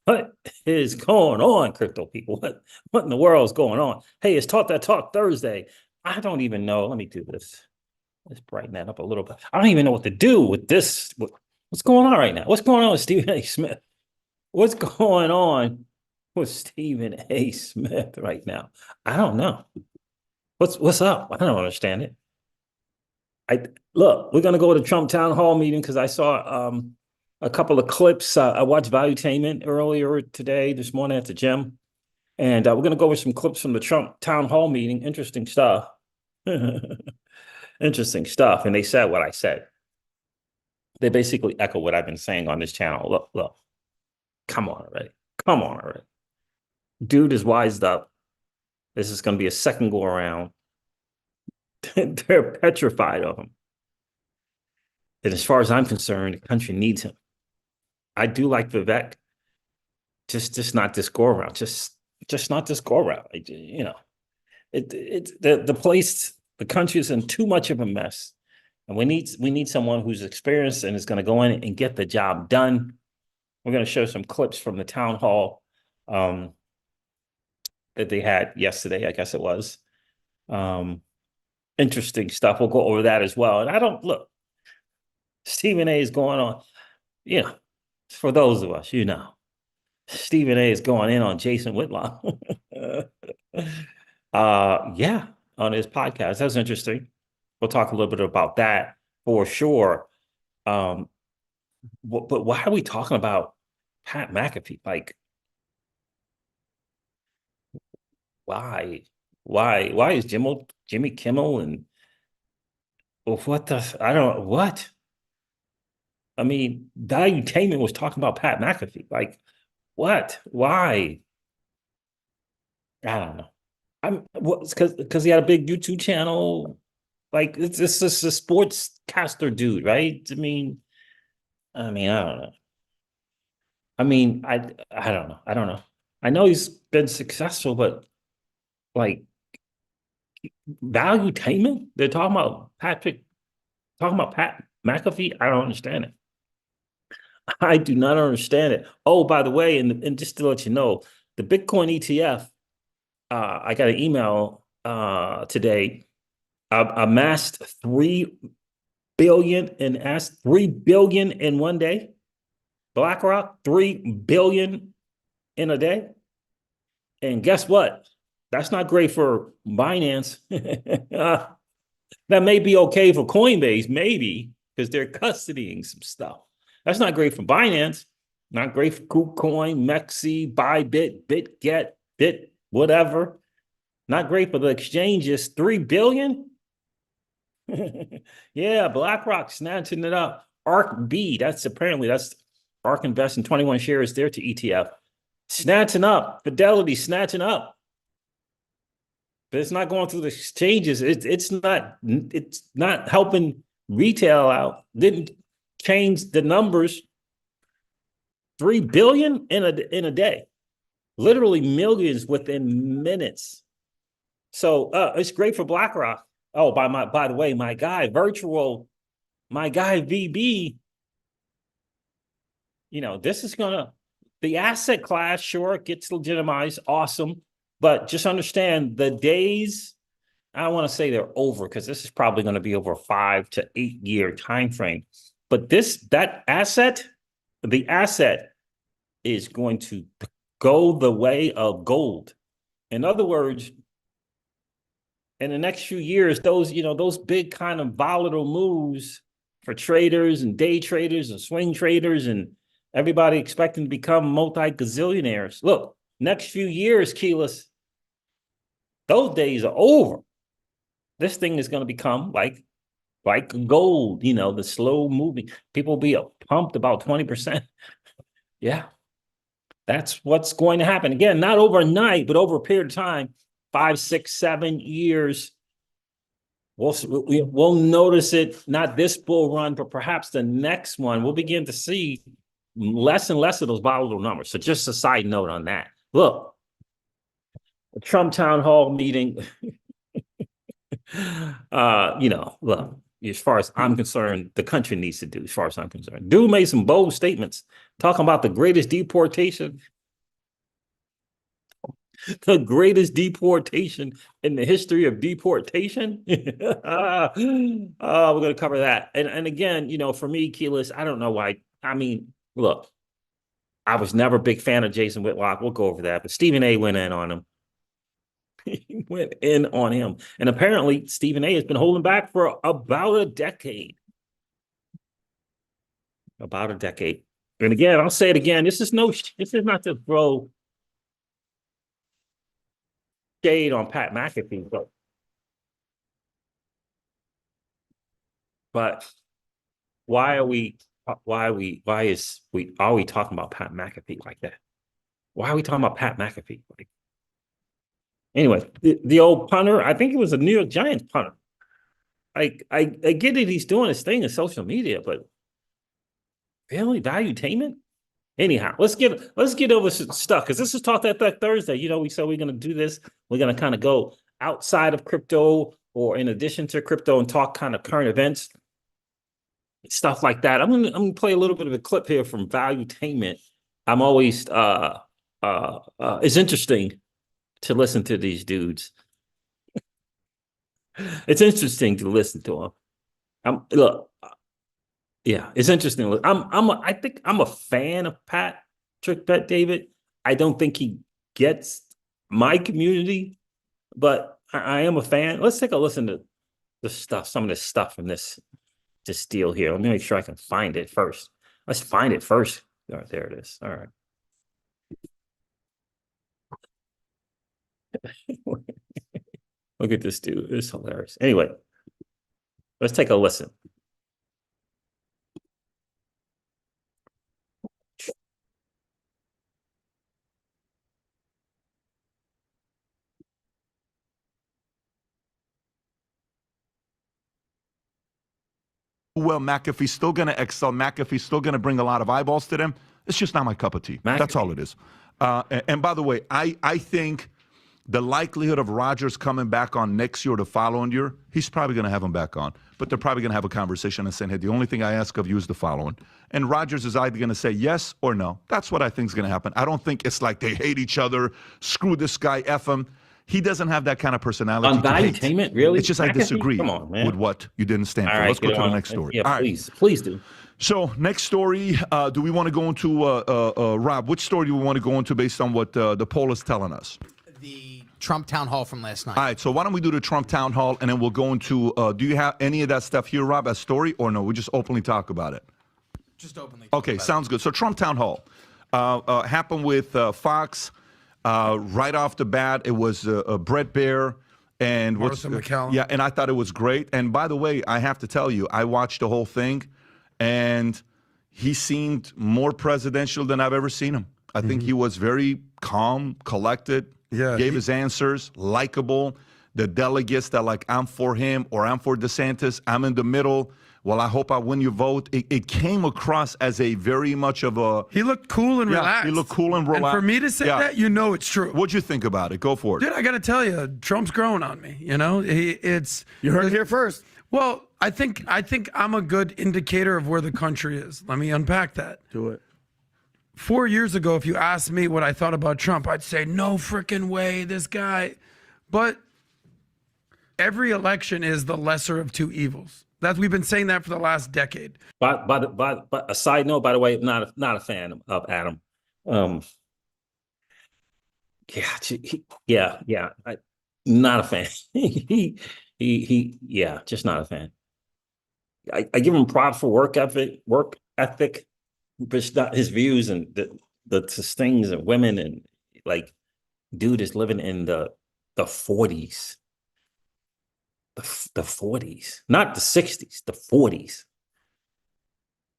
What is going on, crypto people? What in the world is going on? Hey, it's Talk That Talk Thursday. I don't even know. Let me do this. Let's brighten that up a little bit. I don't even know what to do with this. What's going on right now? What's going on with Stephen A. Smith? What's going on with Stephen A. Smith right now? I don't know. What's up? I don't understand it. I look, we're gonna go to the Trump town hall meeting because I saw a couple of clips. I watched Valuetainment earlier today, this morning at the gym, and we're gonna go over some clips from the Trump town hall meeting. Interesting stuff. Interesting stuff. And they said what I said. They basically echo what I've been saying on this channel. Look, come on already. Come on already. Dude is wised up. This is gonna be a second go around. They're petrified of him. And as far as I'm concerned, the country needs him. I do like Vivek, just not this go around. Just not this go around. The place, the country is in too much of a mess, and we need someone who's experienced and is going to go in and get the job done. We're going to show some clips from the town hall that they had yesterday, I guess it was. Interesting stuff. We'll go over that as well. And I don't look. Stephen A. is going on, for those of us, Stephen A. is going in on Jason Whitlock. Yeah, on his podcast. That's interesting. We'll talk a little bit about that for sure. But why are we talking about Pat McAfee? Like, why? Why is Jimmy Kimmel and what the I don't what? I mean, Valuetainment was talking about Pat McAfee. Like, what? Why? I don't know. I'm because he had a big YouTube channel. Like it's just a sportscaster dude, right? I don't know. I don't know. I don't know. I know he's been successful, but like Valuetainment, they're talking about Pat McAfee. I don't understand it. I do not understand it. Oh, by the way, and just to let you know, the Bitcoin ETF, I got an email today. Amassed 3 billion and asked 3 billion in one day. BlackRock, 3 billion in a day. And guess what? That's not great for Binance. That may be okay for Coinbase, maybe, because they're custodying some stuff. That's not great for Binance. Not great for KuCoin, Mexi, Bybit, BitGet, Bit, whatever. Not great for the exchanges. 3 billion? Yeah, BlackRock snatching it up. ARK B, that's ARK Invest in 21 shares there to ETF. Snatching up. Fidelity snatching up. But it's not going through the exchanges. It's not helping retail out. Didn't change the numbers. 3 billion in a day. Literally millions within minutes. So it's great for BlackRock. Oh, by the way, my guy VB, this is the asset class, sure, it gets legitimized, awesome. But just understand the days, I don't want to say they're over because this is probably going to be over a 5 to 8 year time frame. But the asset is going to go the way of gold. In other words, in the next few years, those big kind of volatile moves for traders and day traders and swing traders and everybody expecting to become multi-gazillionaires. Look, next few years, Keyless, those days are over. This thing is going to become like gold, the slow moving. People will be pumped about 20%. Yeah, that's what's going to happen. Again, not overnight, but over a period of time, 5, 6, 7 years. We'll notice it, not this bull run, but perhaps the next one. We'll begin to see less and less of those volatile numbers. So just a side note on that. Look, the Trump town hall meeting, look, as far as I'm concerned, the country needs to do, as far as I'm concerned. Dude made some bold statements talking about the greatest deportation the greatest deportation in the history of deportation. We're going to cover that. And again, for me, Keyless, I don't know why. I mean, look, I was never a big fan of Jason Whitlock. We'll go over that. But Stephen A went in on him. He went in on him. And apparently, Stephen A has been holding back for about a decade. About a decade. And again, I'll say it again. This is not to throw shade on Pat McAfee, but why are we talking about Pat McAfee like that? Why are we talking about Pat McAfee? Anyway, the old punter, I think it was a New York Giants punter. I get it, he's doing his thing in social media, but really, valuetainment? Anyhow, let's get over some stuff, because this is Talk That Thursday. We said we're going to do this. We're going to kind of go outside of crypto or in addition to crypto and talk kind of current events, stuff like that. I'm gonna play a little bit of a clip here from Valuetainment. I'm always it's interesting to listen to these dudes. It's interesting to listen to them. Yeah, it's interesting. I think I'm a fan of Patrick Bet David. I don't think he gets my community, but I am a fan. Let's take a listen to some of this stuff from this deal here. Let me make sure I can find it first. Let's find it first. All right, there it is. All right. Look at this dude. It's hilarious. Anyway, let's take a listen. Well, McAfee's still going to excel. McAfee's still going to bring a lot of eyeballs to them. It's just not my cup of tea. McAfee. That's all it is. And by the way, I think the likelihood of Rodgers coming back on next year or the following year, he's probably going to have him back on. But they're probably going to have a conversation and saying, hey, the only thing I ask of you is the following. And Rodgers is either going to say yes or no. That's what I think is going to happen. I don't think it's like they hate each other, screw this guy, F him. He doesn't have that kind of personality. On Valuetainment, really? It's just I disagree with what you didn't stand for. Let's go to the next story. Yeah, please do. So next story, do we want to go into, Rob, which story do we want to go into based on what the poll is telling us? The Trump town hall from last night. All right, so why don't we do the Trump town hall, and then we'll go into, do you have any of that stuff here, Rob, as story, or no? We just openly talk about it? Just openly. Okay, sounds good. So Trump town hall happened with Fox. Right off the bat, it was Brett Baer and Martha McCallum. Yeah, and I thought it was great. And by the way, I have to tell you, I watched the whole thing, and he seemed more presidential than I've ever seen him. I think he was very calm, collected, gave his answers, likable. The delegates that like, I'm for him or I'm for DeSantis, I'm in the middle. Well, I hope I win your vote. It came across as a very much of a... He looked cool and relaxed. He looked cool and relaxed. And for me to say that, it's true. What'd you think about it? Go for it. Dude, I got to tell you, Trump's growing on me. You heard it here first. Well, I think I'm a good indicator of where the country is. Let me unpack that. Do it. 4 years ago, if you asked me what I thought about Trump, I'd say, no freaking way, this guy. But every election is the lesser of two evils. We've been saying that for the last decade. But a side note, by the way, not a fan of Adam. Not a fan. Just not a fan. I give him props for work ethic, but it's not his views and the things of women, and like, dude is living in the 40s. The 40s, not the 60s, the 40s.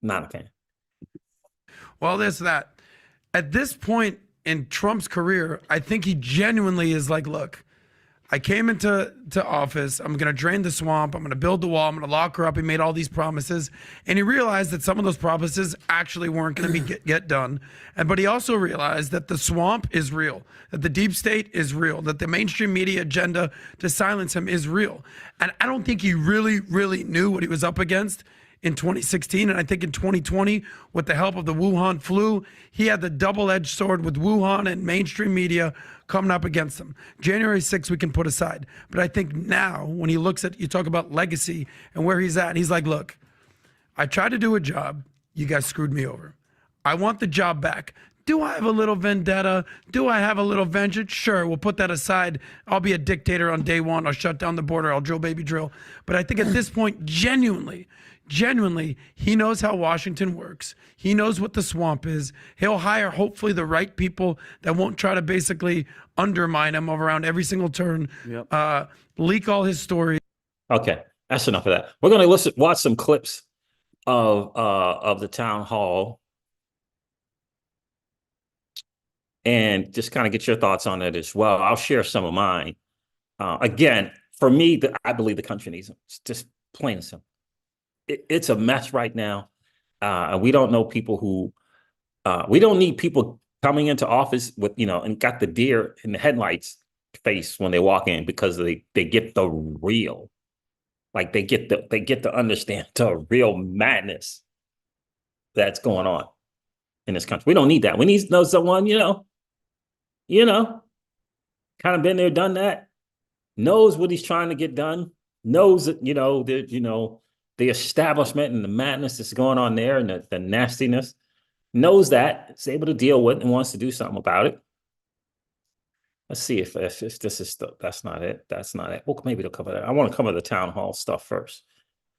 Not a fan. Well, there's that. At this point in Trump's career, I think he genuinely is like, look, I came into office. I'm going to drain the swamp. I'm going to build the wall. I'm going to lock her up. He made all these promises. And he realized that some of those promises actually weren't going to be get done. But he also realized that the swamp is real, that the deep state is real, that the mainstream media agenda to silence him is real. And I don't think he really, really knew what he was up against in 2016. And I think in 2020, with the help of the Wuhan flu, he had the double-edged sword with Wuhan and mainstream media coming up against him. January 6th, we can put aside. But I think now, when he looks at, you talk about legacy and where he's at, he's like, look, I tried to do a job. You guys screwed me over. I want the job back. Do I have a little vendetta? Do I have a little vengeance? Sure, we'll put that aside. I'll be a dictator on day one. I'll shut down the border. I'll drill, baby, drill. But I think at this point, genuinely, he knows how Washington works. He knows what the swamp is. He'll hire, hopefully, the right people that won't try to basically undermine him around every single turn, leak all his stories. Okay, that's enough of that. We're going to watch some clips of the town hall and just kind of get your thoughts on it as well. I'll share some of mine. Again, for me, I believe the country needs him. It's just plain and simple. It's a mess right now. And we don't know people who, we don't need people coming into office with, and got the deer in the headlights face when they walk in, because they get the real, like they get to understand the real madness that's going on in this country. We don't need that. We need to know someone, kind of been there, done that, knows what he's trying to get done, knows that, the establishment and the madness that's going on there and the nastiness, knows that, is able to deal with and wants to do something about it. Let's see if this is that's not it. That's not it. Well, maybe they'll cover that. I want to cover the town hall stuff first.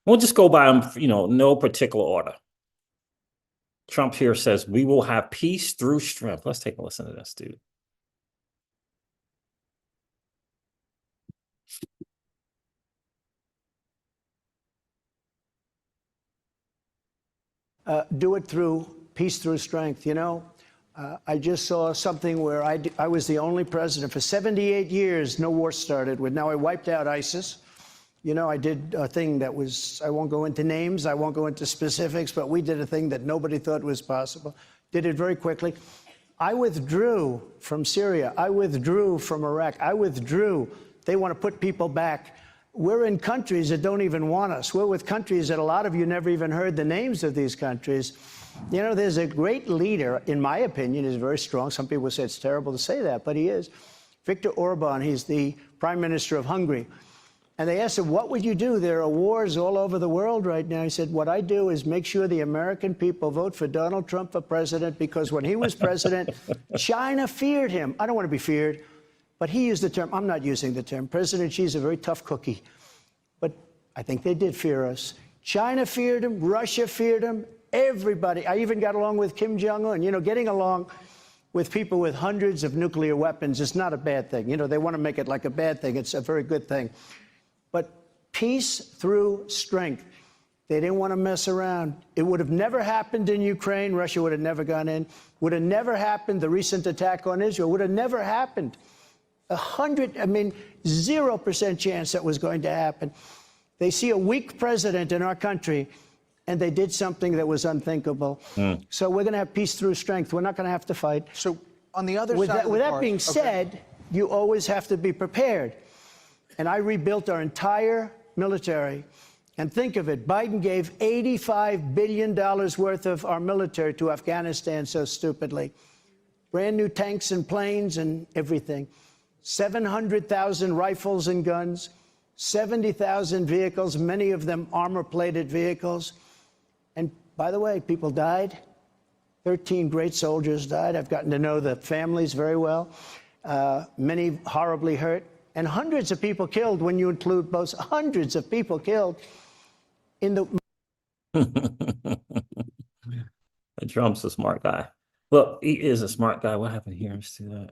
We'll just go by them, no particular order. Trump here says, we will have peace through strength. Let's take a listen to this, dude. Do it through peace through strength. I just saw something where I was the only president for 78 years. No war started with. Now I wiped out ISIS. I did a thing that was, I won't go into names, I won't go into specifics, but we did a thing that nobody thought was possible. Did it very quickly. I withdrew from Syria. I withdrew from Iraq. I withdrew. They want to put people back. We're in countries that don't even want us. We're with countries that a lot of you never even heard the names of these countries. There's a great leader, in my opinion, is very strong. Some people say it's terrible to say that, but he is. Viktor Orban, he's the prime minister of Hungary. And they asked him, what would you do? There are wars all over the world right now. He said, what I do is make sure the American people vote for Donald Trump for president, because when he was president, China feared him. I don't want to be feared. But he used the term, I'm not using the term. President Xi's a very tough cookie. But I think they did fear us. China feared him. Russia feared him. Everybody. I even got along with Kim Jong-un. Getting along with people with hundreds of nuclear weapons is not a bad thing. They want to make it like a bad thing. It's a very good thing. But peace through strength. They didn't want to mess around. It would have never happened in Ukraine. Russia would have never gone in. Would have never happened. The recent attack on Israel would have never happened. 0% chance that was going to happen. They see a weak president in our country, and they did something that was unthinkable. So we're going to have peace through strength. We're not going to have to fight. So on the other with side, with that being said, you always have to be prepared. And I rebuilt our entire military. And think of it, Biden gave $85 billion worth of our military to Afghanistan so stupidly. Brand new tanks and planes and everything. 700,000 rifles and guns, 70,000 vehicles, many of them armor-plated vehicles. And by the way, people died. 13 great soldiers died. I've gotten to know the families very well. Many horribly hurt. And hundreds of people killed when you include both. Hundreds of people killed in the... Trump's a smart guy. Look, he is a smart guy. What happened here? Let's see that.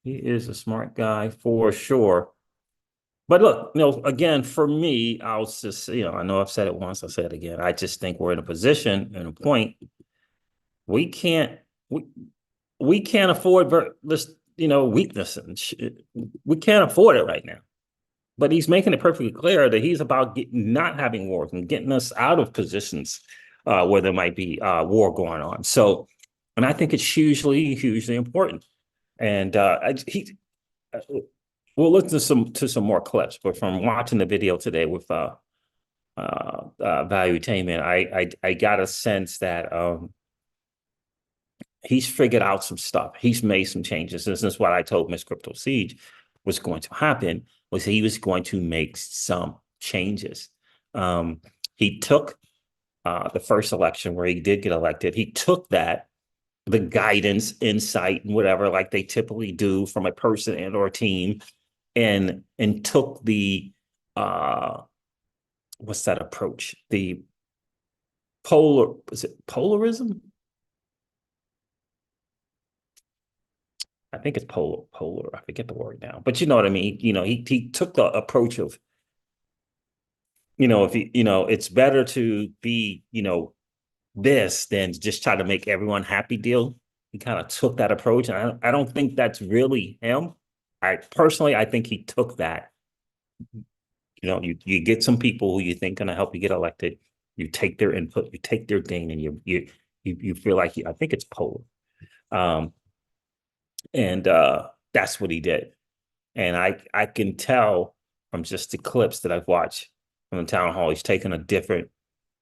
He is a smart guy for sure. But look, again, for me, I'll just, I know I've said it once, I'll say it again. I just think we're in a position and a point we can't afford this. weakness and we can't afford it right now. But he's making it perfectly clear that he's about not having wars and getting us out of positions where there might be war going on. So, and I think it's hugely, hugely important. And we'll listen to some more clips. But from watching the video today with Valuetainment, I got a sense that he's figured out some stuff. He's made some changes. This is what I told Miss Crypto Siege was going to happen, was he was going to make some changes. He took the first election where he did get elected. He took that, the guidance, insight, and whatever, like they typically do from a person and or a team, and took the what's that approach? The polarism? I think it's polar. I forget the word now, but you know what I mean. He took the approach of, if it's better to be, this than just try to make everyone happy deal. He kind of took that approach, and I don't think that's really him. I think he took that. You get some people who you think going to help you get elected. You take their input, you take their gain, and you feel like I think it's polar. And that's what he did. And I can tell from just the clips that I've watched from the town hall, he's taken a different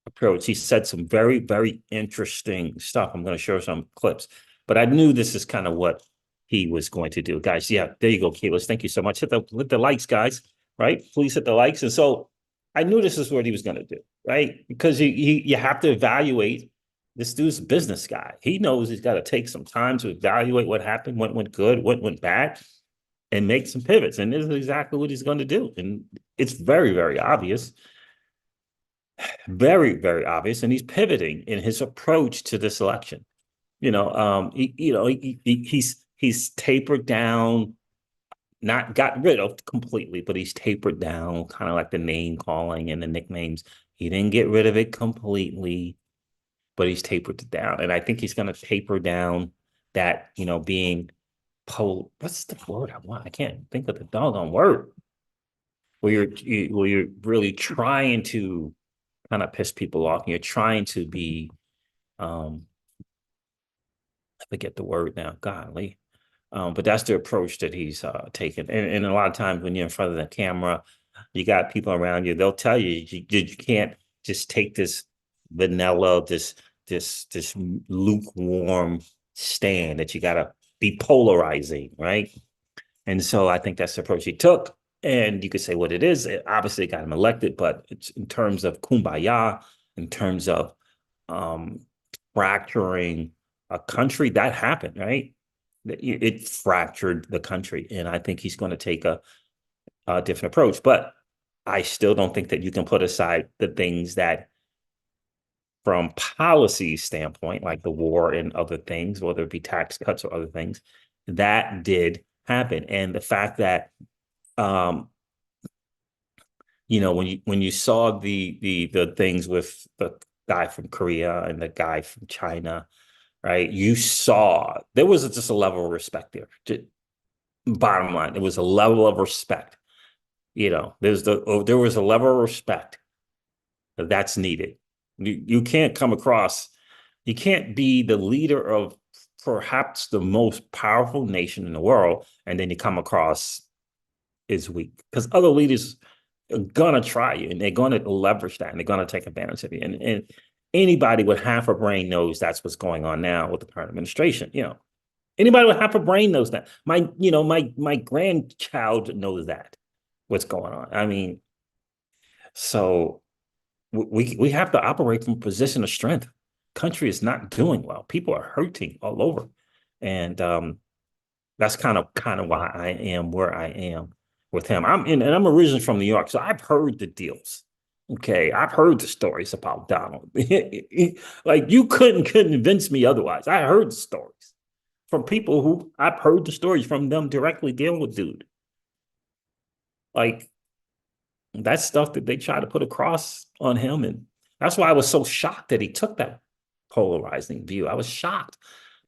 approach. He said some very, very interesting stuff. I'm going to show some clips, but I knew this is kind of what he was going to do. Guys, yeah, there you go, Keyless. Thank you so much. Hit the likes, guys, right? Please hit the likes. And so I knew this is what he was going to do, right? Because you have to evaluate. This dude's a business guy. He knows he's got to take some time to evaluate what happened, what went good, what went bad, and make some pivots. And this is exactly what he's going to do. And it's very, very obvious. Very, very obvious. And he's pivoting in his approach to this election. He's tapered down, not got rid of completely, but he's tapered down, kind of like the name calling and the nicknames. He didn't get rid of it completely, but he's tapered it down. And I think he's going to taper down that, being what's the word I want? I can't think of the doggone word. Where you're really trying to kind of piss people off, and you're trying to be, I forget the word now, golly. But that's the approach that he's taken. And a lot of times when you're in front of the camera, you got people around you, they'll tell you, you can't just take this vanilla, this lukewarm stand, that you got to be polarizing, right? And so I think that's the approach he took. And you could say what it is. It obviously got him elected, but it's in terms of kumbaya, in terms of fracturing a country, that happened, right? It fractured the country. And I think he's going to take a different approach. But I still don't think that you can put aside the things that, from policy standpoint, like the war and other things, whether it be tax cuts or other things, that did happen. And the fact that, when you saw the things with the guy from Korea and the guy from China, right? You saw there was just a level of respect there. Bottom line, it was a level of respect. There was a level of respect that's needed. You can't come across, you can't be the leader of perhaps the most powerful nation in the world, and then you come across as weak, because other leaders are gonna try you, and they're gonna leverage that, and they're gonna take advantage of you. And anybody with half a brain knows that's what's going on now with the current administration. Anybody with half a brain knows that. My grandchild knows that, what's going on. I mean, so we have to operate from a position of strength. Country is not doing well. People are hurting all over. And that's kind of why I am where I am with him. I'm originally from New York, so I've heard the deals. Okay, I've heard the stories about Donald. Like, you couldn't convince me otherwise. I heard the stories from people who I've heard the stories from them directly dealing with dude. Like, that's stuff that they try to put across on him. And that's why I was so shocked that he took that polarizing view. I was shocked.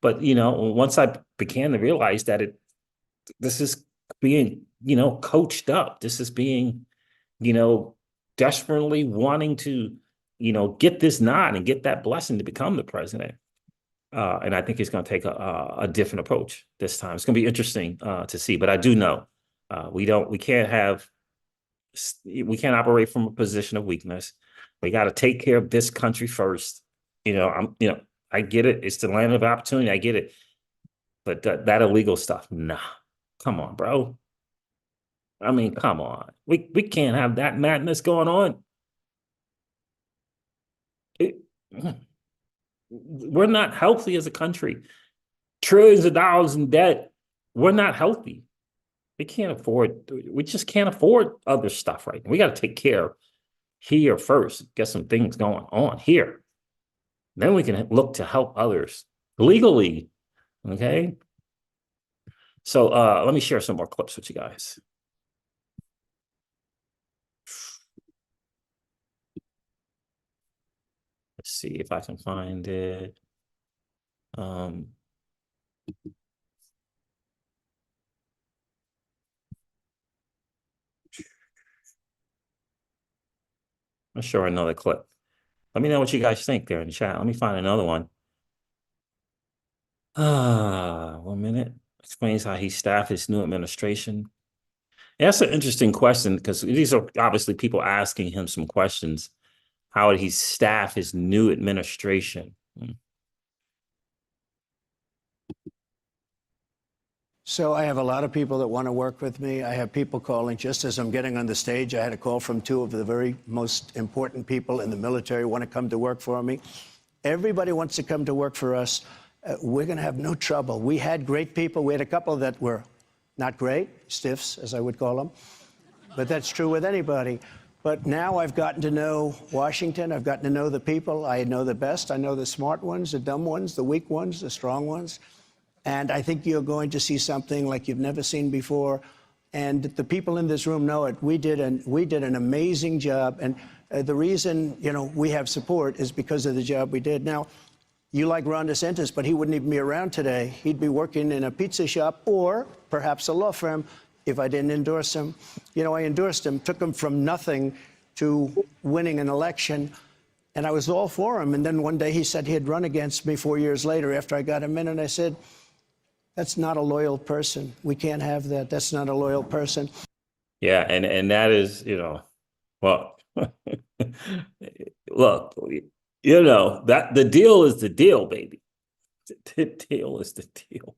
But, once I began to realize that this is being, coached up. This is being, desperately wanting to, get this nod and get that blessing to become the president. And I think he's going to take a different approach this time. It's going to be interesting to see. But I do know we can't operate from a position of weakness. We got to take care of this country first. I get it. It's the land of opportunity. I get it. But that illegal stuff, nah. Come on, bro. I mean, come on. We can't have that madness going on. We're not healthy as a country. Trillions of dollars in debt. We're not healthy. We just can't afford other stuff right now. We got to take care here first, get some things going on here. Then we can look to help others legally. Okay. So let me share some more clips with you guys. Let's see if I can find it. I'm sure another clip. Let me know what you guys think there in the chat. Let me find another one. 1 minute. Explains how he staffed his new administration. Yeah, that's an interesting question because these are obviously people asking him some questions. How would he staff his new administration? So I have a lot of people that want to work with me. I have people calling just as I'm getting on the stage. I had a call from two of the very most important people in the military want to come to work for me. Everybody wants to come to work for us. We're going to have no trouble. We had great people. We had a couple that were not great, stiffs, as I would call them. But that's true with anybody. But now I've gotten to know Washington. I've gotten to know the people. I know the best. I know the smart ones, the dumb ones, the weak ones, the strong ones. And I think you're going to see something like you've never seen before. And the people in this room know it. We did an amazing job. And the reason, we have support is because of the job we did. Now, you like Ron DeSantis, but he wouldn't even be around today. He'd be working in a pizza shop or perhaps a law firm if I didn't endorse him. I endorsed him, took him from nothing to winning an election. And I was all for him. And then one day he said he'd run against me 4 years later after I got him in. And I said, that's not a loyal person. We can't have that. That's not a loyal person. Yeah, and that is, well, look, that the deal is the deal, baby. The deal is the deal.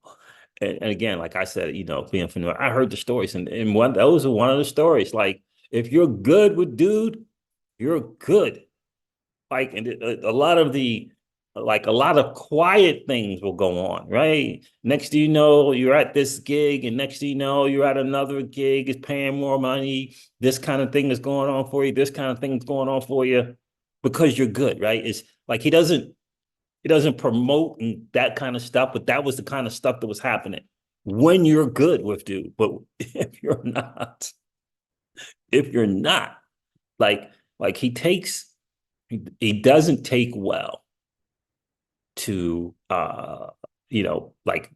And again, like I said, being from New York, I heard the stories, and those are one of the stories. Like, if you're good with dude, you're good. Like, and a lot of quiet things will go on, right? Next thing you know, you're at this gig, and next thing you know, you're at another gig, is paying more money. This kind of thing is going on for you. This kind of thing is going on for you because you're good, right? It's like he doesn't promote that kind of stuff, but that was the kind of stuff that was happening when you're good with dude. But if you're not, like he doesn't take well to, like,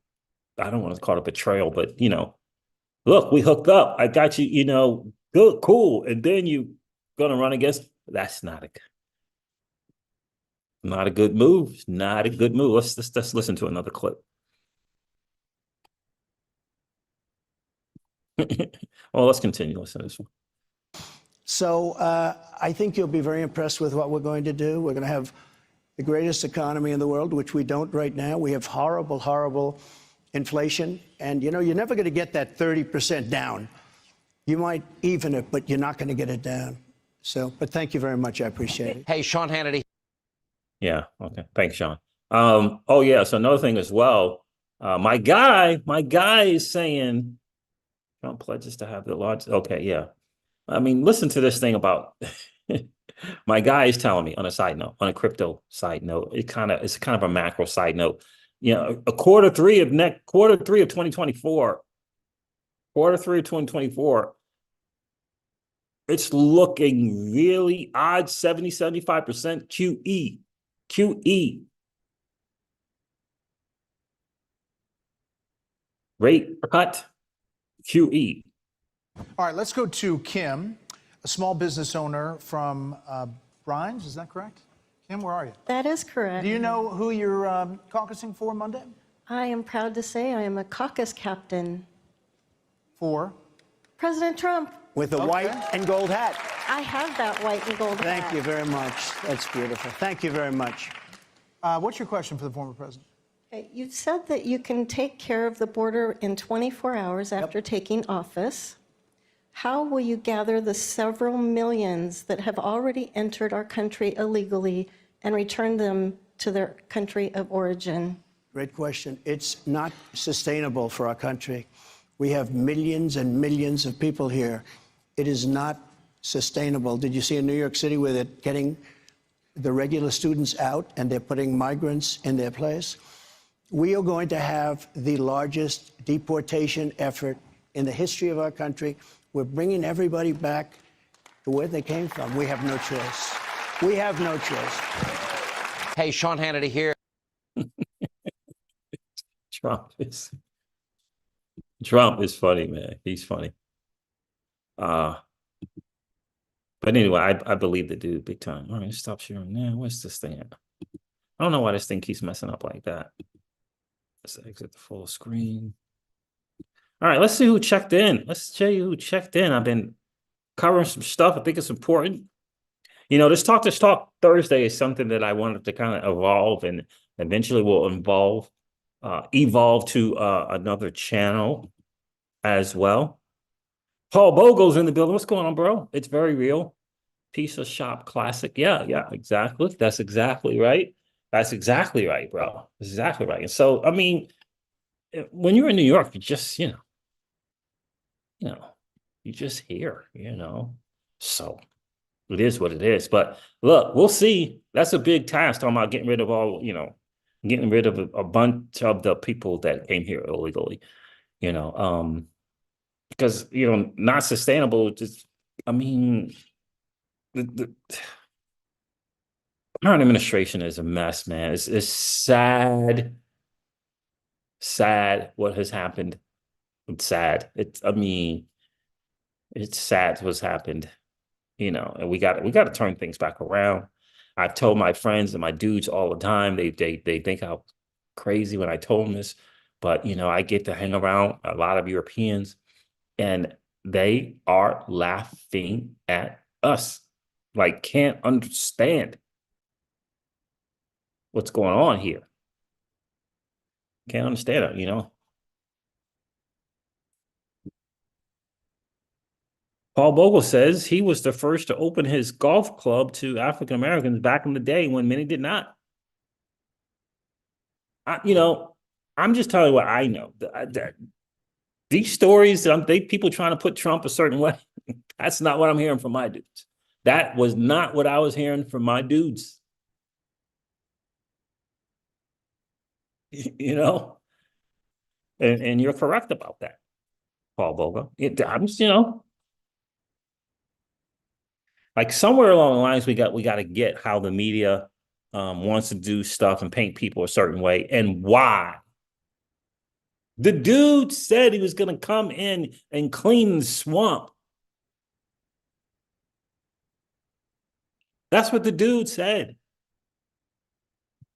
I don't want to call it betrayal, but, look, we hooked up. I got you, good, cool. And then you going to run against, that's not a good move. Not a good move. Let's listen to another clip. Well, let's continue. Listen to this one. So I think you'll be very impressed with what we're going to do. We're going to have the greatest economy in the world, which we don't right now. We have horrible, horrible inflation. And, you're never going to get that 30% down. You might even it, but you're not going to get it down. So, but thank you very much. I appreciate it. Hey, Sean Hannity. Yeah. Okay. Thanks, Sean. Oh yeah. So another thing as well, my guy is saying Trump pledges to have the largest. Okay. Yeah. I mean, listen to this thing about my guy is telling me on a side note, on a crypto side note, it's kind of a macro side note. A quarter three of 2024, it's looking really odd, 75% QE. Rate cut QE. All right, let's go to Kim, a small business owner from Brines. Is that correct? Kim, where are you? That is correct. Do you know who you're caucusing for Monday? I am proud to say I am a caucus captain. For? President Trump. With a white and gold hat. I have that white and gold hat. Thank you very much. That's beautiful. Thank you very much. What's your question for the former president? Okay, you said that you can take care of the border in 24 hours after taking office. How will you gather the several millions that have already entered our country illegally and return them to their country of origin? Great question. It's not sustainable for our country. We have millions and millions of people here. It is not sustainable. Did you see in New York City where they're getting the regular students out and they're putting migrants in their place? We are going to have the largest deportation effort in the history of our country. We're bringing everybody back to where they came from. We have no choice. We have no choice. Hey, Sean Hannity here. Trump is funny, man. He's funny. But anyway, I believe the dude big time. All right, stop sharing now. What's this thing at? I don't know why this thing keeps messing up like that. Let's exit the full screen. All right, let's see who checked in. Let's show you who checked in. I've been covering some stuff. I think it's important. You know, this Talk Thursday is something that I wanted to kind of evolve and eventually will evolve to another channel as well. Paul Bogle's in the building. What's going on, bro? It's very real. Piece of shop classic. Yeah, exactly. That's exactly right. That's exactly right, bro. That's exactly right. And so, I mean, when you're in New York, you just, you just hear, So it is what it is. But look, we'll see. That's a big task talking about getting rid of all, getting rid of a bunch of the people that came here illegally, because, not sustainable. Just, I mean, the current administration is a mess, man. It's sad what has happened. It's sad. It's sad what's happened, and we got to turn things back around. I've told my friends and my dudes all the time, they think I'm crazy when I told them this, but I get to hang around a lot of Europeans and they are laughing at us, like can't understand what's going on here. Can't understand it, Paul Bogle says he was the first to open his golf club to African Americans back in the day when many did not. I'm just telling you what I know. These stories, people trying to put Trump a certain way, that's not what I'm hearing from my dudes. That was not what I was hearing from my dudes. And you're correct about that, Paul Bogle. I'm just, like somewhere along the lines, we got to get how the media wants to do stuff and paint people a certain way and why. The dude said he was going to come in and clean the swamp. That's what the dude said.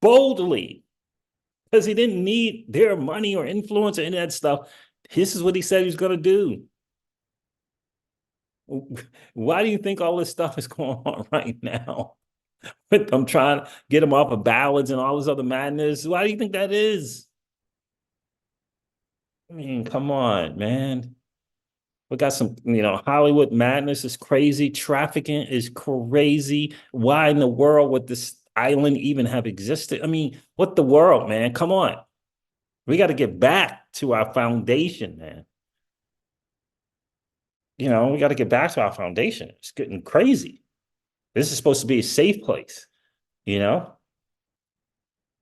Boldly. Because he didn't need their money or influence or any of that stuff. This is what he said he was going to do. Why do you think all this stuff is going on right now? I'm trying to get him off of ballads and all this other madness. Why do you think that is? I mean, come on, man. We got some, Hollywood madness is crazy. Trafficking is crazy. Why in the world would this island even have existed? I mean, what the world, man? Come on. We got to get back to our foundation, man. We got to get back to our foundation. It's getting crazy. This is supposed to be a safe place,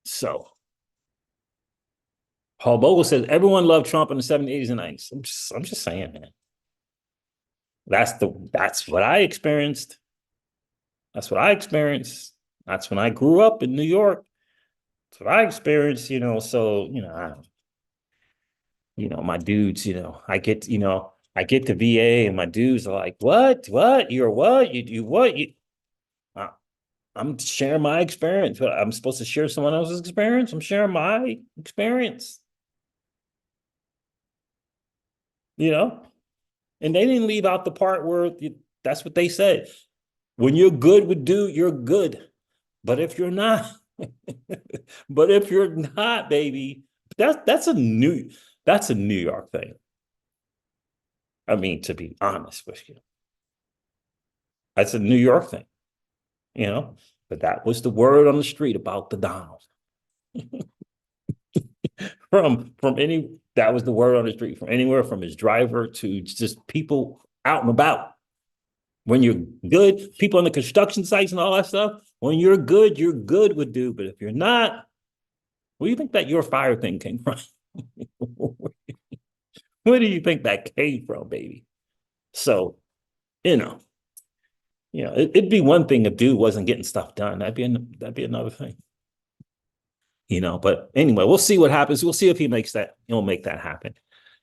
So, Paul Bogle says everyone loved Trump in the 70s, 80s, and 90s. I'm just saying, man. That's what I experienced. That's what I experienced. That's when I grew up in New York. That's what I experienced, So, I don't know. my dudes, I get, I get to VA and my dudes are like, what? You're what? You what? I- I'm sharing my experience, but I'm supposed to share someone else's experience. I'm sharing my experience, and they didn't leave out the part where that's what they said. When you're good with dude, you're good. But if you're not, baby, that's a New York thing. I mean, to be honest with you, that's a New York thing, you know. But that was the word on the street about the Donald. from any that was the word on the street from anywhere from his driver to just people out and about. When you're good, people on the construction sites and all that stuff. When you're good with dude. But if you're not, where do you think that your fire thing came from? Where do you think that came from, baby? So, you know, it'd be one thing if dude wasn't getting stuff done. That'd be another thing. But anyway, we'll see what happens. We'll see if he'll make that happen.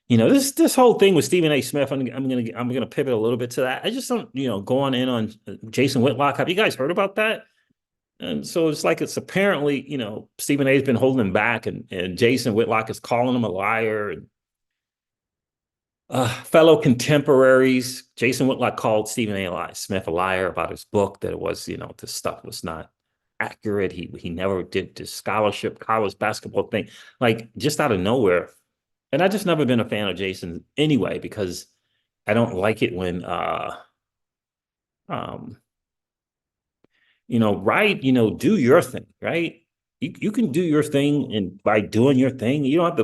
This whole thing with Stephen A. Smith, I'm gonna pivot a little bit to that. I just don't, going in on Jason Whitlock. Have you guys heard about that? And so it's like it's apparently, Stephen A.'s been holding him back, and Jason Whitlock is calling him a liar. And fellow contemporaries, Jason Whitlock called Stephen A. Smith a liar about his book, that it was, this stuff was not accurate. He never did this scholarship college basketball thing, like just out of nowhere. And I just never been a fan of Jason anyway, because I don't like it when right, do your thing, right? You can do your thing, and by doing your thing, you don't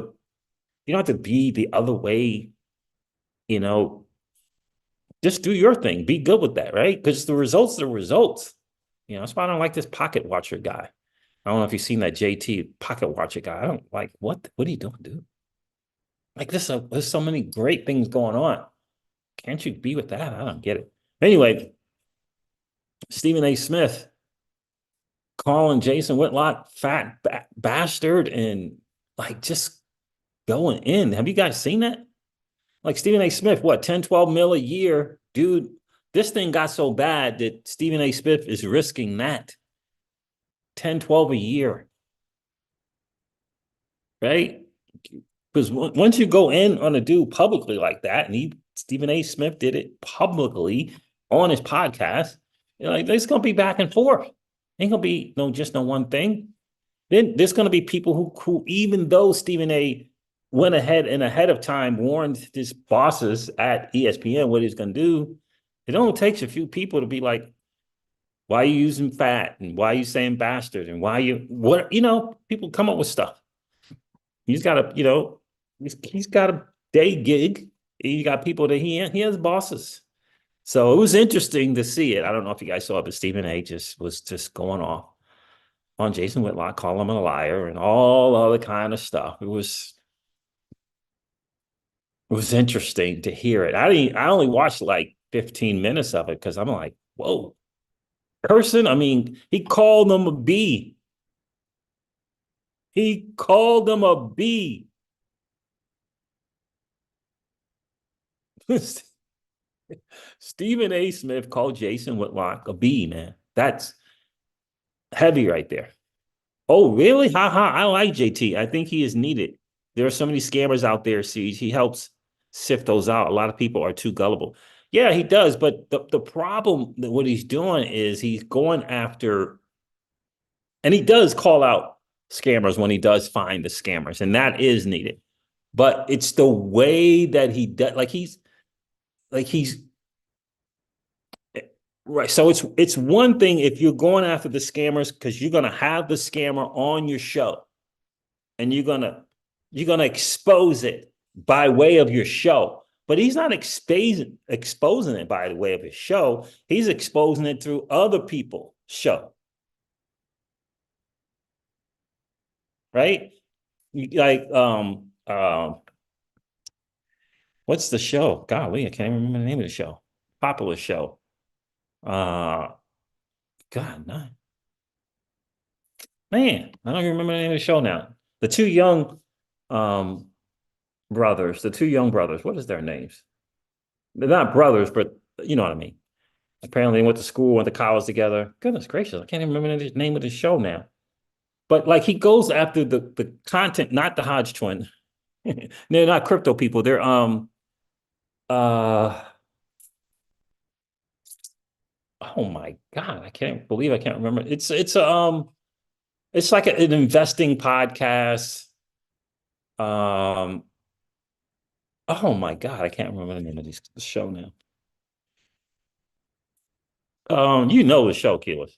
have to be the other way, just do your thing. Be good with that, right? Because the results are results. That's why I don't like this pocket watcher guy. I don't know if you've seen that JT pocket watcher guy. I don't like what are you doing, dude? Like there's so many great things going on. Can't you be with that? I don't get it. Anyway, Stephen A. Smith calling Jason Whitlock fat bastard, and like just going in. Have you guys seen that? Like Stephen A. Smith, what, 10, 12 mil a year? Dude, this thing got so bad that Stephen A. Smith is risking that. 10, 12 a year. Right? Because once you go in on a dude publicly like that, and Stephen A. Smith did it publicly on his podcast, like there's gonna be back and forth. Ain't gonna be just no one thing. Then there's gonna be people who even though Stephen A. went ahead of time warned his bosses at ESPN what he's gonna do, it only takes a few people to be like, why are you using fat, and why are you saying bastard, and why people come up with stuff. He's got a day gig. He got people that he has bosses. So it was interesting to see it. I don't know if you guys saw it, but Stephen A. was going off on Jason Whitlock, calling him a liar and all other kind of stuff. It was interesting to hear it. I only watched like 15 minutes of it because I'm like, whoa. Person, I mean, he called them a B. He called them a B. Stephen A. Smith called Jason Whitlock a B, man. That's heavy right there. Oh, really? I like JT. I think he is needed. There are so many scammers out there, Siege. He helps sift those out. A lot of people are too gullible. Yeah, he does. But the problem that what he's doing is he's going after, and he does call out scammers when he does find the scammers, and that is needed. But it's the way that he does, like he's right. So it's one thing if you're going after the scammers because you're gonna have the scammer on your show, and you're gonna expose it by way of your show. But he's not exposing it by the way of his show. He's exposing it through other people's show. Right? Like what's the show? Golly, I can't even remember the name of the show. Popular show. God, no. Man, I don't even remember the name of the show now. The two young brothers, the two young brothers. What is their names? They're not brothers, but you know what I mean. Apparently, they went to school, went to college together. Goodness gracious, I can't even remember the name of the show now. But like he goes after the content, not the Hodge twin. They're not crypto people. They're uh oh my God, I can't believe I can't remember. It's like an investing podcast. Um oh my God, I can't remember the name of the show now. You know the show, Keyless.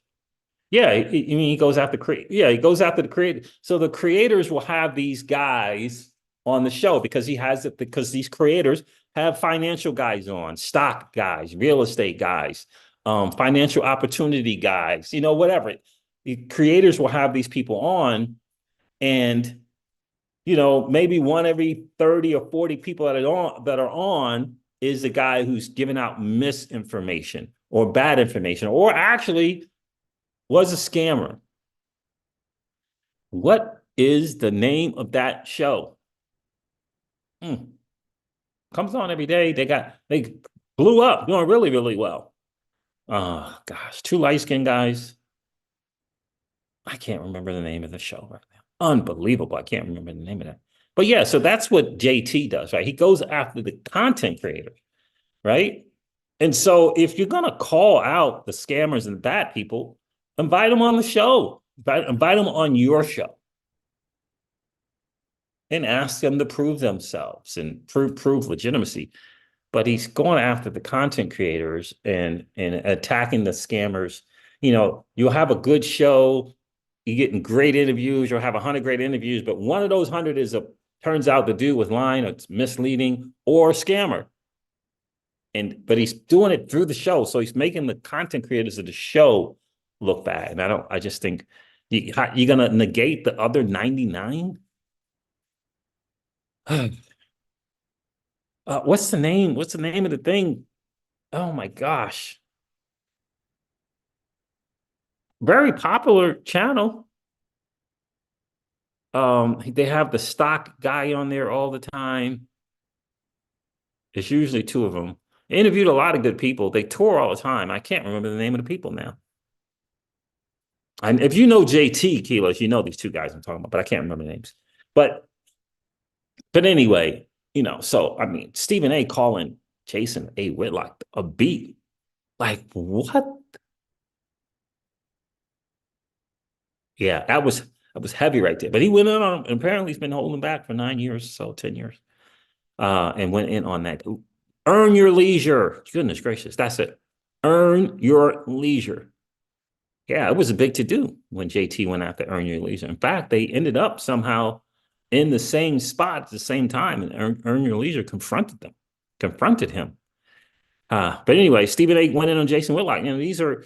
Yeah, I mean he goes after he goes after the creator. So the creators will have these guys on the show because he has it because these creators have financial guys on, stock guys, real estate guys, financial opportunity guys, whatever. The creators will have these people on, and maybe one every 30 or 40 people that are on is the guy who's giving out misinformation or bad information, or actually was a scammer. What is the name of that show? Comes on every day. They blew up, doing really, really well. Oh gosh, two light-skinned guys. I can't remember the name of the show right now. Unbelievable. I can't remember the name of that. But yeah, so that's what JT does, right? He goes after the content creators, right? And so if you're gonna call out the scammers and bad people, invite them on the show. Invite them on your show. And ask them to prove themselves and prove legitimacy. But he's going after the content creators and attacking the scammers. You'll have a good show, you're getting great interviews, you'll have 100 great interviews, but one of those 100 turns out the dude was lying, or it's misleading, or scammer. But he's doing it through the show, so he's making the content creators of the show look bad. And I just think you're gonna negate the other 99. What's the name? What's the name of the thing? Oh my gosh. Very popular channel. They have the stock guy on there all the time. It's usually two of them. They interviewed a lot of good people. They tour all the time. I can't remember the name of the people now. And if you know JT Kilos, you know these two guys I'm talking about, but I can't remember the names. But anyway, so I mean, Stephen A. calling Jason A. Whitlock a beat. Like, what? Yeah, that was heavy right there. But he went in on him, and apparently he's been holding back for 9 years, so 10 years. And went in on that. Earn your leisure. Goodness gracious, that's it. Earn your leisure. Yeah, it was a big to-do when JT went after Earn Your Leisure. In fact, they ended up somehow in the same spot at the same time, and Earn Your Leisure confronted him. But anyway, Stephen A. went in on Jason Whitlock. These are,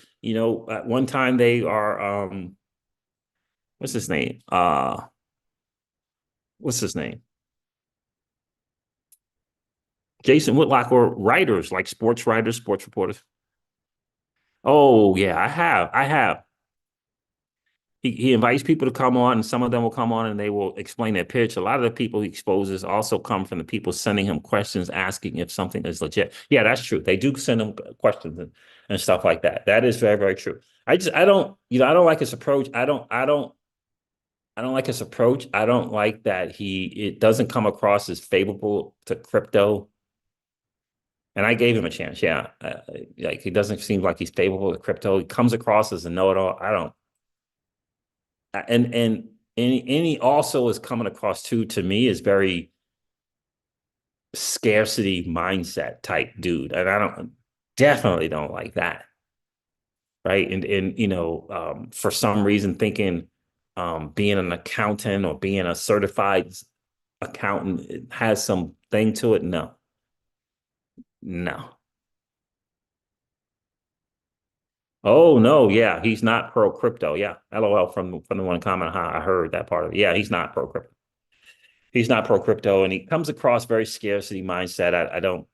at one time they are, what's his name? Jason Whitlock, or writers, like sports writers, sports reporters. Oh yeah, I have. He invites people to come on, and some of them will come on and they will explain their pitch. A lot of the people he exposes also come from the people sending him questions, asking if something is legit. Yeah, that's true. They do send him questions and stuff like that. That is very, very true. I don't like his approach. I don't like his approach. I don't like that it doesn't come across as favorable to crypto. And I gave him a chance. Yeah. Like, he doesn't seem like he's favorable to crypto. He comes across as a know-it-all. I don't. And he also is coming across too, to me, is very scarcity mindset type dude. And I definitely don't like that. Right. And for some reason thinking being an accountant or being a certified accountant has some thing to it. No. Oh no, yeah, he's not pro crypto. Yeah, LOL from the one comment. I heard that part of it. Yeah, he's not pro crypto. He's not pro crypto, and he comes across very scarcity mindset. I don't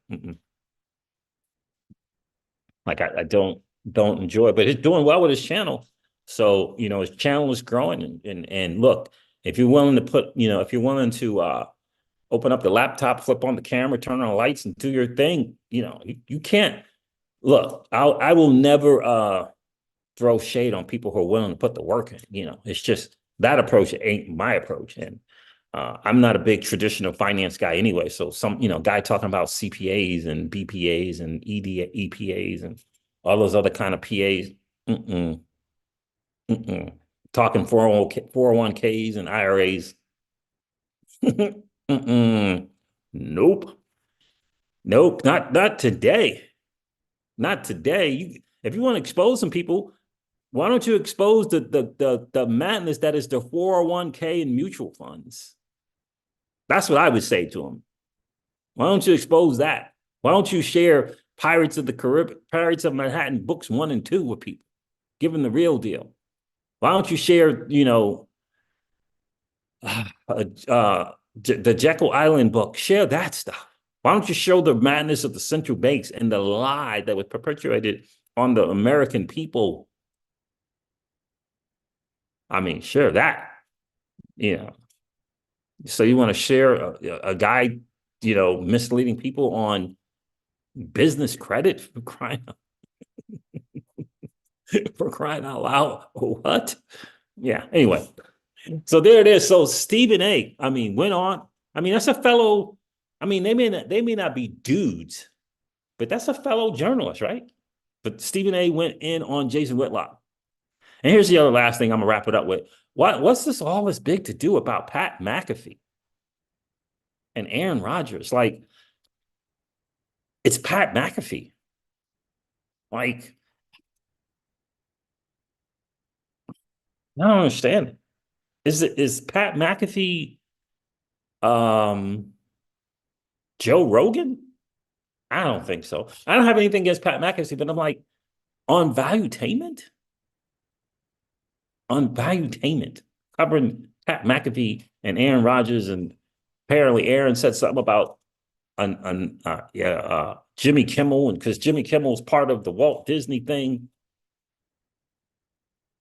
like. I don't enjoy, but he's doing well with his channel. So his channel is growing, and look, if you're willing to put, if you're willing to open up the laptop, flip on the camera, turn on the lights, and do your thing. You can't look. I will never throw shade on people who are willing to put the work in. It's just that approach ain't my approach, and I'm not a big traditional finance guy anyway. So some guy talking about CPAs and BPAs and EPAs and all those other kind of PAs. Talking 401ks and IRAs. Nope. Not today. Not today. If you want to expose some people, why don't you expose the madness that is the 401k and mutual funds? That's what I would say to them. Why don't you expose that? Why don't you share Pirates of the Caribbean, Pirates of Manhattan books 1 and 2 with people? Give them the real deal. Why don't you share, the Jekyll Island book? Share that stuff. Why don't you show the madness of the central banks and the lie that was perpetuated on the American people? I mean, share that. So you want to share a guy, misleading people on business credit for crying out loud? What? Yeah. Anyway, so there it is. So Stephen A. Went on. That's a fellow. They may not be dudes, but that's a fellow journalist, right? But Stephen A. went in on Jason Whitlock. And here's the other last thing I'm gonna wrap it up with. What's this all this big to do about Pat McAfee and Aaron Rodgers? Like, it's Pat McAfee. Like, I don't understand it. Is Pat McAfee Joe Rogan? I don't think so. I don't have anything against Pat McAfee, but I'm like, on Valuetainment, covering Pat McAfee and Aaron Rodgers, and apparently Aaron said something about Jimmy Kimmel, and because Jimmy Kimmel's part of the Walt Disney thing,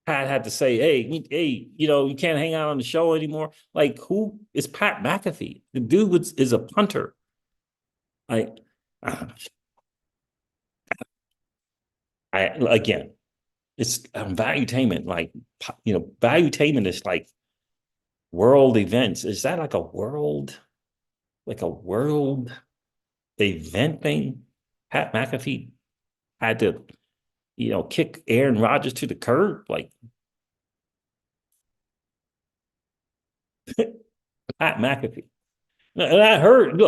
Pat had to say, hey, you can't hang out on the show anymore. Like, who is Pat McAfee? The dude is a punter. Again, it's Valuetainment. Like, Valuetainment is like world events. Is that like a world event thing? Pat McAfee had to, kick Aaron Rodgers to the curb. Like, Pat McAfee. And I heard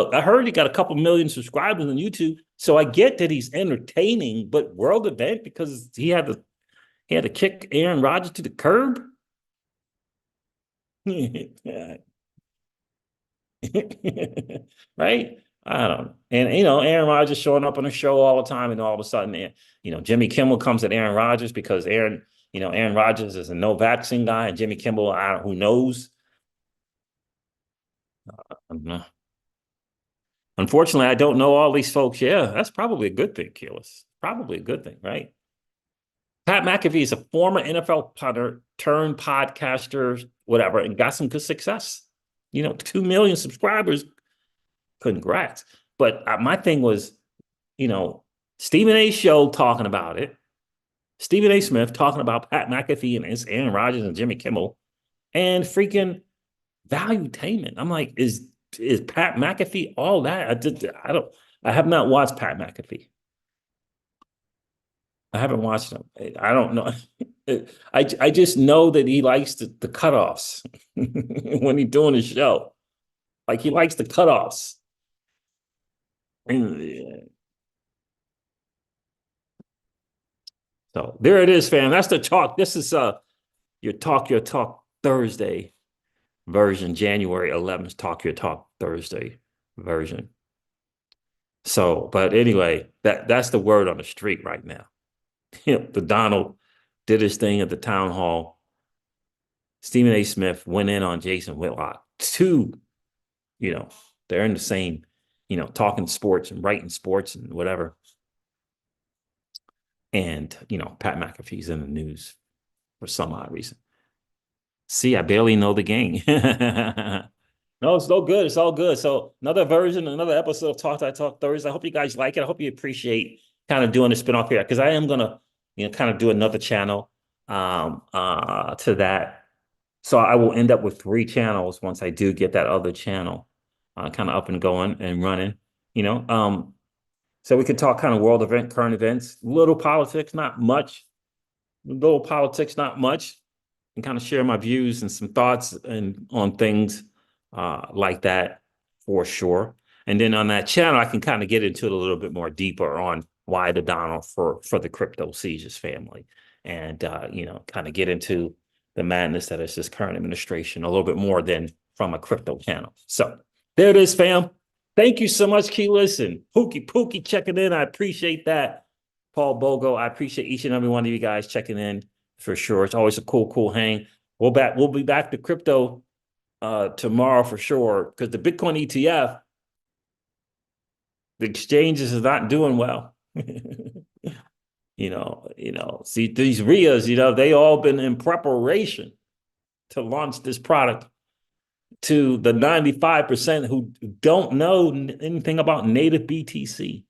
he got a couple million subscribers on YouTube. So I get that he's entertaining, but world event because he had to kick Aaron Rodgers to the curb. Right? I don't know. And Aaron Rodgers showing up on the show all the time, and all of a sudden, Jimmy Kimmel comes at Aaron Rodgers because Aaron Rodgers is a no vaccine guy, and Jimmy Kimmel, who knows? I don't know. Unfortunately, I don't know all these folks. Yeah, that's probably a good thing, Keyless. Probably a good thing, right? Pat McAfee is a former NFL punter turned podcaster, whatever, and got some good success. 2 million subscribers. Congrats. But my thing was, Stephen A. show talking about it. Stephen A. Smith talking about Pat McAfee and Aaron Rodgers and Jimmy Kimmel, and freaking Valuetainment. I'm like, is Pat McAfee all that? I have not watched Pat McAfee. I haven't watched him. I don't know. I just know that he likes the cutoffs when he's doing his show. Like, he likes the cutoffs. So there it is, fam. That's the talk. This is your talk Thursday version, January 11th, Talk Your Talk Thursday version. So, but anyway, that's the word on the street right now. The Donald did his thing at the town hall. Stephen A. Smith went in on Jason Whitlock. They're in the same, talking sports and writing sports and whatever. And, Pat McAfee's in the news for some odd reason. See, I barely know the game. No, it's all good. It's all good. So another version, another episode of Talk Thursday. I hope you guys like it. I hope you appreciate kind of doing the spinoff here because I am gonna, kind of do another channel to that. So I will end up with 3 channels once I do get that other channel kind of up and going and running, so we could talk kind of current events, little politics, not much, and kind of share my views and some thoughts and on things like that for sure. And then on that channel, I can kind of get into it a little bit more deeper on why the Donald for the crypto seizures family, and kind of get into the madness that is this current administration a little bit more than from a crypto channel. So there it is, fam. Thank you so much, Key. Listen, Pookie checking in. I appreciate that. Paul Bogo, I appreciate each and every one of you guys checking in for sure. It's always a cool hang. We'll be back to crypto tomorrow for sure, because the Bitcoin ETF, the exchanges is not doing well. See these RIAs, they all been in preparation to launch this product to the 95% who don't know anything about native BTC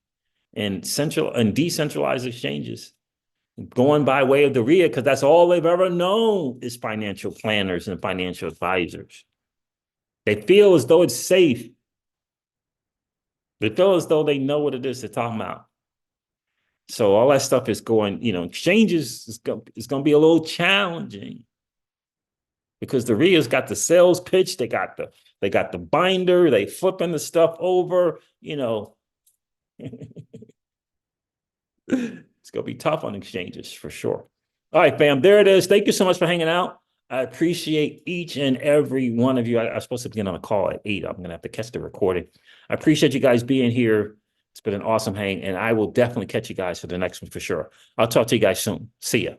and central and decentralized exchanges, going by way of the RIA, because that's all they've ever known is financial planners and financial advisors. They feel as though it's safe. They feel as though they know what it is they're talking about. So all that stuff is going, exchanges is going to be a little challenging because the RIA's got the sales pitch, they got the binder, they flipping the stuff over, It's going to be tough on exchanges for sure. All right, fam, there it is. Thank you so much for hanging out. I appreciate each and every one of you. I was supposed to be on a call at 8. I'm going to have to catch the recording. I appreciate you guys being here. It's been an awesome hang, and I will definitely catch you guys for the next one for sure. I'll talk to you guys soon. See ya.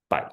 Bye.